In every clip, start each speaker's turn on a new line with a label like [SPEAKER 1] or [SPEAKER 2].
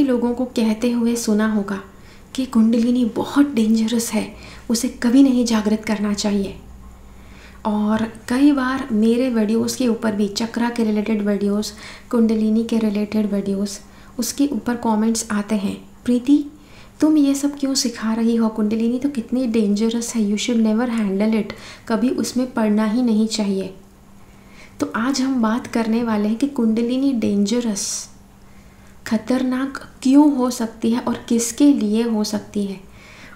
[SPEAKER 1] कितने लोगों को कहते हुए सुना होगा कि कुंडलिनी बहुत डेंजरस है, उसे कभी नहीं जागृत करना चाहिए। और कई बार मेरे वीडियोस के ऊपर भी, चक्रा के रिलेटेड वीडियोस, कुंडलिनी के रिलेटेड वीडियोस, उसके ऊपर कमेंट्स आते हैं, प्रीति तुम ये सब क्यों सिखा रही हो, कुंडलिनी तो कितनी डेंजरस है, you should never handle it, कभी उसमें पढ़ना ही नहीं चाहिए। तो आज हम बात करने वाले हैं कि कुंडलिनी डेंजरस, खतरनाक क्यों हो सकती है और किसके लिए हो सकती है।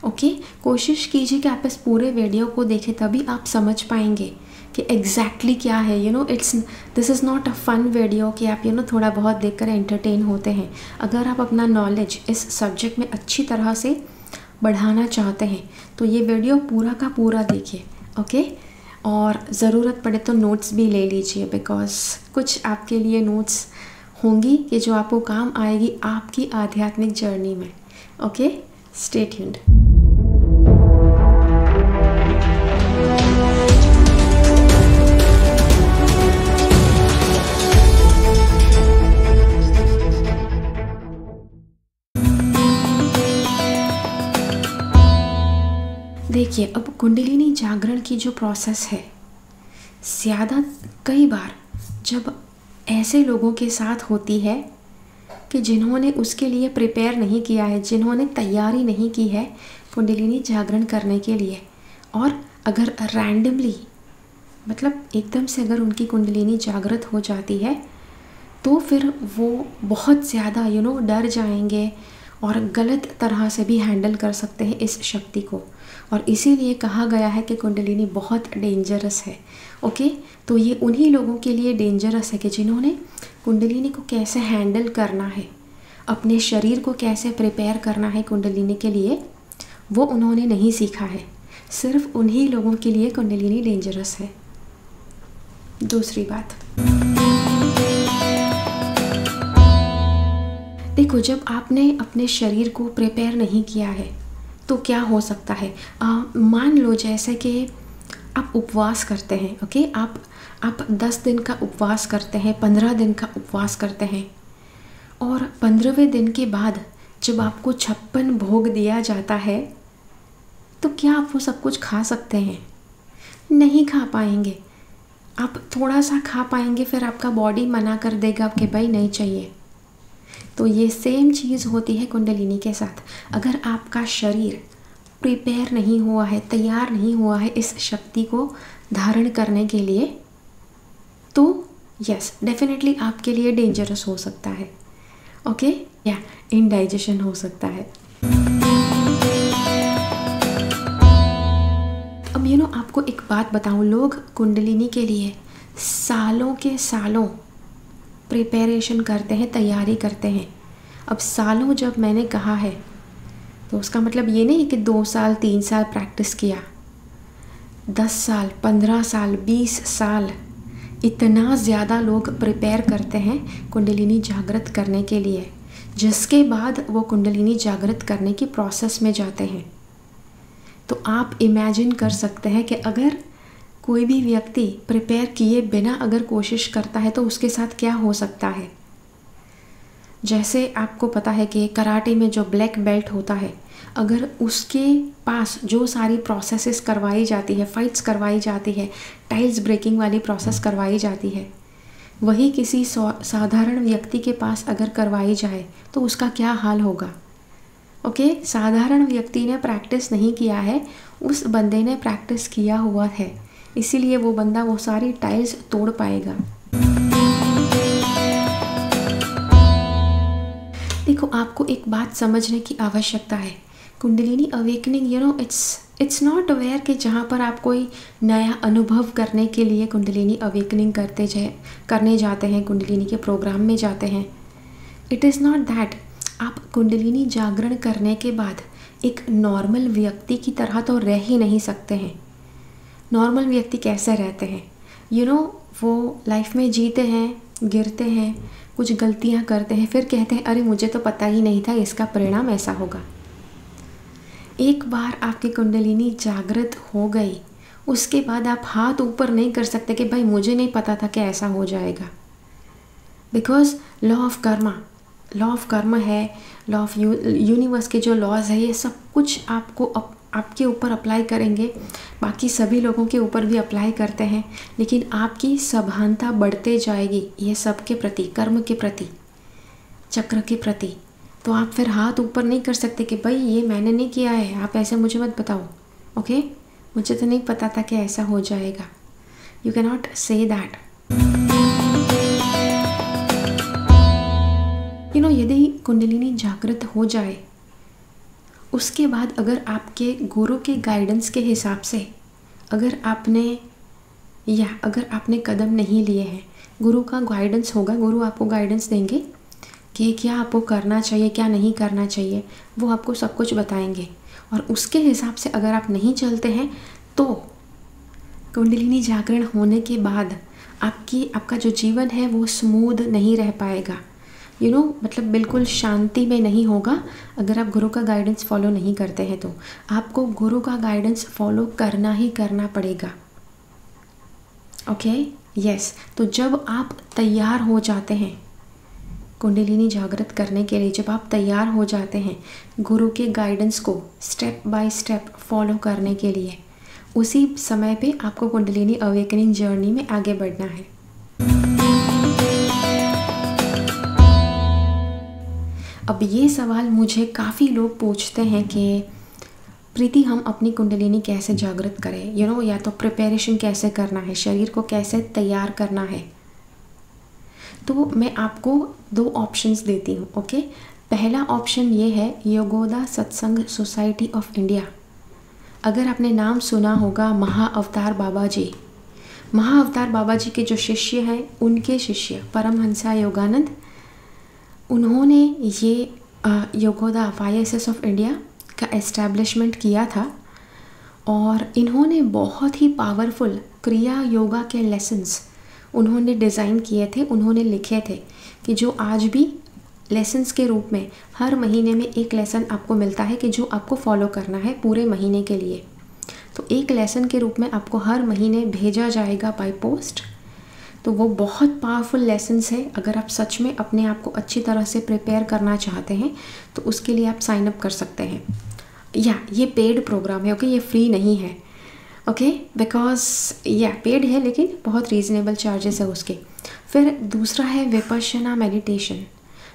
[SPEAKER 1] ओके, कोशिश कीजिए कि आप इस पूरे वीडियो को देखें, तभी आप समझ पाएंगे कि एग्जैक्टली क्या है। This is not a fun video कि आप थोड़ा बहुत देखकर एंटरटेन होते हैं। अगर आप अपना नॉलेज इस सब्जेक्ट में अच्छी तरह से बढ़ाना चाहते हैं तो ये वीडियो पूरा का पूरा देखिए। ओके, और ज़रूरत पड़े तो नोट्स भी ले लीजिए, बिकॉज कुछ आपके लिए नोट्स होंगी कि जो आपको काम आएगी आपकी आध्यात्मिक जर्नी में। Okay, stay tuned. देखिए, अब कुंडलिनी जागरण की जो प्रोसेस है, कई बार जब ऐसे लोगों के साथ होती है कि जिन्होंने उसके लिए प्रिपेयर नहीं किया है, जिन्होंने तैयारी नहीं की है कुंडलिनी जागरण करने के लिए, और अगर रैंडमली एकदम से अगर उनकी कुंडलिनी जागृत हो जाती है तो फिर वो बहुत ज़्यादा डर जाएंगे और गलत तरह से भी हैंडल कर सकते हैं इस शक्ति को। और इसीलिए कहा गया है कि कुंडलिनी बहुत डेंजरस है। ओके, तो ये उन्हीं लोगों के लिए डेंजरस है कि जिन्होंने कुंडलिनी को कैसे हैंडल करना है, अपने शरीर को कैसे प्रिपेयर करना है कुंडलिनी के लिए, वो उन्होंने नहीं सीखा है। सिर्फ उन्हीं लोगों के लिए कुंडलिनी डेंजरस है। दूसरी बात, देखो, जब आपने अपने शरीर को प्रिपेयर नहीं किया है तो क्या हो सकता है। मान लो जैसे कि आप उपवास करते हैं। ओके, आप 10 दिन का उपवास करते हैं, 15 दिन का उपवास करते हैं, और 15वें दिन के बाद जब आपको 56 भोग दिया जाता है तो क्या आप वो सब कुछ खा सकते हैं? नहीं खा पाएंगे। आप थोड़ा सा खा पाएंगे, फिर आपका बॉडी मना कर देगा कि भाई नहीं चाहिए। तो ये सेम चीज़ होती है कुंडलिनी के साथ। अगर आपका शरीर प्रिपेयर नहीं हुआ है, तैयार नहीं हुआ है इस शक्ति को धारण करने के लिए, तो यस, डेफिनेटली आपके लिए डेंजरस हो सकता है। ओके, या इनडाइजेशन हो सकता है। अब आपको एक बात बताऊं, लोग कुंडलिनी के लिए सालों के सालों प्रिपरेशन करते हैं, तैयारी करते हैं। अब सालों जब मैंने कहा है तो उसका मतलब ये नहीं कि 2 साल 3 साल प्रैक्टिस किया, 10 साल 15 साल 20 साल, इतना ज़्यादा लोग प्रिपेयर करते हैं कुंडलिनी जागृत करने के लिए, जिसके बाद वो कुंडलिनी जागृत करने की प्रोसेस में जाते हैं। तो आप इमेजिन कर सकते हैं कि अगर कोई भी व्यक्ति प्रिपेयर किए बिना अगर कोशिश करता है तो उसके साथ क्या हो सकता है। जैसे आपको पता है कि कराटे में जो ब्लैक बेल्ट होता है, अगर उसके पास जो सारी प्रोसेसेस करवाई जाती है, फाइट्स करवाई जाती है, टाइल्स ब्रेकिंग वाली प्रोसेस करवाई जाती है, वही किसी साधारण व्यक्ति के पास अगर करवाई जाए तो उसका क्या हाल होगा। ओके, साधारण व्यक्ति ने प्रैक्टिस नहीं किया है, उस बंदे ने प्रैक्टिस किया हुआ है, इसीलिए वो बंदा वो सारी टाइल्स तोड़ पाएगा। देखो, आपको एक बात समझने की आवश्यकता है। Kundalini awakening it's not aware कि जहाँ पर आप कोई नया अनुभव करने के लिए कुंडलिनी अवेकनिंग करने जाते हैं, कुंडलिनी के प्रोग्राम में जाते हैं। It is not that. आप कुंडलिनी जागरण करने के बाद एक नॉर्मल व्यक्ति की तरह तो रह ही नहीं सकते हैं। नॉर्मल व्यक्ति कैसे रहते हैं? वो लाइफ में जीते हैं, गिरते हैं, कुछ गलतियां करते हैं, फिर कहते हैं अरे मुझे तो पता ही नहीं था इसका परिणाम ऐसा होगा। एक बार आपकी कुंडलिनी जागृत हो गई, उसके बाद आप हाथ ऊपर नहीं कर सकते कि भाई मुझे नहीं पता था कि ऐसा हो जाएगा। Because law of Karma, law of कर्म है, लॉ ऑफ यूनिवर्स के जो लॉज है, ये सब कुछ आपको आपके ऊपर अप्लाई करेंगे, बाकी सभी लोगों के ऊपर भी अप्लाई करते हैं, लेकिन आपकी सभानता बढ़ते जाएगी ये सब के प्रति, कर्म के प्रति, चक्र के प्रति। तो आप फिर हाथ ऊपर नहीं कर सकते कि भाई ये मैंने नहीं किया है, आप ऐसे मुझे मत बताओ। ओके, मुझे तो नहीं पता था कि ऐसा हो जाएगा। You can not say that. यदि कुंडलिनी जागृत हो जाए, उसके बाद अगर आपके गुरु के गाइडेंस के हिसाब से अगर आपने कदम नहीं लिए हैं, गुरु का गाइडेंस होगा, गुरु आपको गाइडेंस देंगे कि क्या आपको करना चाहिए, क्या नहीं करना चाहिए, वो आपको सब कुछ बताएंगे। और उसके हिसाब से अगर आप नहीं चलते हैं तो कुंडलिनी जागरण होने के बाद आपका जो जीवन है वो स्मूथ नहीं रह पाएगा। मतलब बिल्कुल शांति में नहीं होगा अगर आप गुरु का गाइडेंस फॉलो नहीं करते हैं। तो आपको गुरु का गाइडेंस फॉलो करना ही करना पड़ेगा। Okay, yes. तो जब आप तैयार हो जाते हैं कुंडलिनी जागृत करने के लिए, जब आप तैयार हो जाते हैं गुरु के गाइडेंस को स्टेप बाय स्टेप फॉलो करने के लिए, उसी समय पे आपको कुंडलिनी अवेकनिंग जर्नी में आगे बढ़ना है। अब ये सवाल मुझे काफ़ी लोग पूछते हैं कि प्रीति हम अपनी कुंडलिनी कैसे जागृत करें, या तो प्रिपरेशन कैसे करना है, शरीर को कैसे तैयार करना है। तो मैं आपको 2 ऑप्शंस देती हूँ। ओके, पहला ऑप्शन ये है योगोदा सत्संग सोसाइटी ऑफ इंडिया। अगर आपने नाम सुना होगा महाअवतार बाबा जी, महाअवतार बाबा जी के जो शिष्य हैं, उनके शिष्य परमहंसा योगानंद, उन्होंने ये योगोदा YSS ऑफ इंडिया का एस्टैब्लिशमेंट किया था। और इन्होंने बहुत ही पावरफुल क्रिया योगा के लेसन्स उन्होंने डिज़ाइन किए थे, उन्होंने लिखे थे कि जो आज भी लेसन्स के रूप में हर महीने में एक लेसन आपको मिलता है कि जो आपको फॉलो करना है पूरे महीने के लिए। तो एक लेसन के रूप में आपको हर महीने भेजा जाएगा बाय पोस्ट। तो वो बहुत पावरफुल लेसन्स है। अगर आप सच में अपने आप को अच्छी तरह से प्रिपेयर करना चाहते हैं तो उसके लिए आप साइन अप कर सकते हैं। ये पेड प्रोग्राम है। ओके, ये फ्री नहीं है। ओके, बिकॉज पेड है लेकिन बहुत रीज़नेबल चार्जेस है उसके। फिर दूसरा है विपश्यना मेडिटेशन।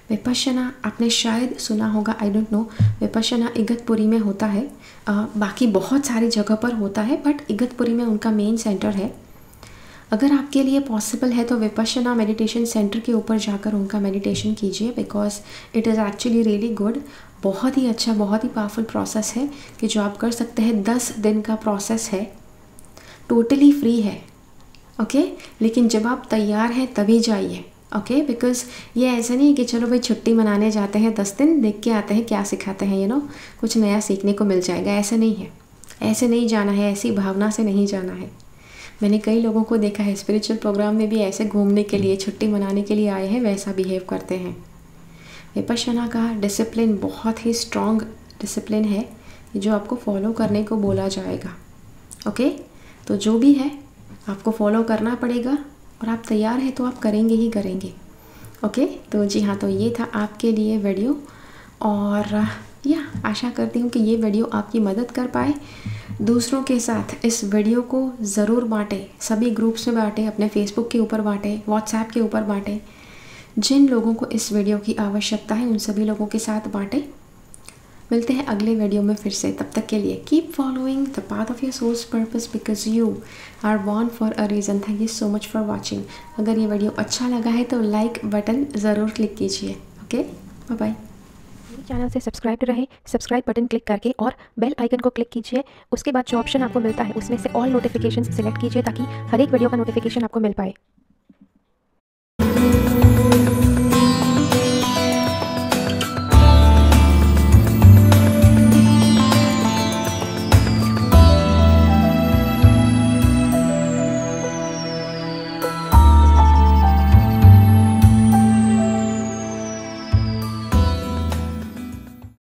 [SPEAKER 1] विपश्यना आपने शायद सुना होगा, I don't know. Vipassana Igatpuri में होता है, बाकी बहुत सारी जगह पर होता है बट इगतपुरी में उनका मेन सेंटर है। अगर आपके लिए पॉसिबल है तो विपश्यना मेडिटेशन सेंटर के ऊपर जाकर उनका मेडिटेशन कीजिए, because it is actually really good. बहुत ही अच्छा, बहुत ही पावरफुल प्रोसेस है कि जो आप कर सकते हैं। 10 दिन का प्रोसेस है, टोटली फ्री है। ओके, लेकिन जब आप तैयार हैं तभी जाइए। ओके, बिकॉज ये ऐसा नहीं है कि चलो भाई छुट्टी मनाने जाते हैं, 10 दिन देख के आते हैं क्या सिखाते हैं, कुछ नया सीखने को मिल जाएगा। ऐसा नहीं है, ऐसे नहीं जाना है, ऐसी भावना से नहीं जाना है। मैंने कई लोगों को देखा है स्पिरिचुअल प्रोग्राम में भी ऐसे घूमने के लिए, छुट्टी मनाने के लिए आए हैं, वैसा बिहेव करते हैं। विपश्यना का डिसिप्लिन बहुत ही स्ट्रॉन्ग डिसिप्लिन है जो आपको फॉलो करने को बोला जाएगा। ओके, तो जो भी है आपको फॉलो करना पड़ेगा और आप तैयार हैं तो आप करेंगे ही करेंगे। ओके, तो जी हाँ, तो ये था आपके लिए वीडियो। और आशा करती हूँ कि ये वीडियो आपकी मदद कर पाए। दूसरों के साथ इस वीडियो को ज़रूर बांटें, सभी ग्रुप्स में बांटें, अपने फेसबुक के ऊपर बांटें, व्हाट्सएप के ऊपर बांटें। जिन लोगों को इस वीडियो की आवश्यकता है उन सभी लोगों के साथ बांटें। मिलते हैं अगले वीडियो में फिर से। तब तक के लिए keep following the path of your soul's purpose because you are born for a reason. Thank you so much for watching. अगर ये वीडियो अच्छा लगा है तो लाइक बटन ज़रूर क्लिक कीजिए। Okay, bye bye. चैनल से सब्सक्राइब रहे, सब्सक्राइब बटन क्लिक करके और बेल आइकन को क्लिक कीजिए। उसके बाद जो ऑप्शन आपको मिलता है उसमें से ऑल नोटिफिकेशंस सिलेक्ट कीजिए ताकि हर एक वीडियो का नोटिफिकेशन आपको मिल पाए।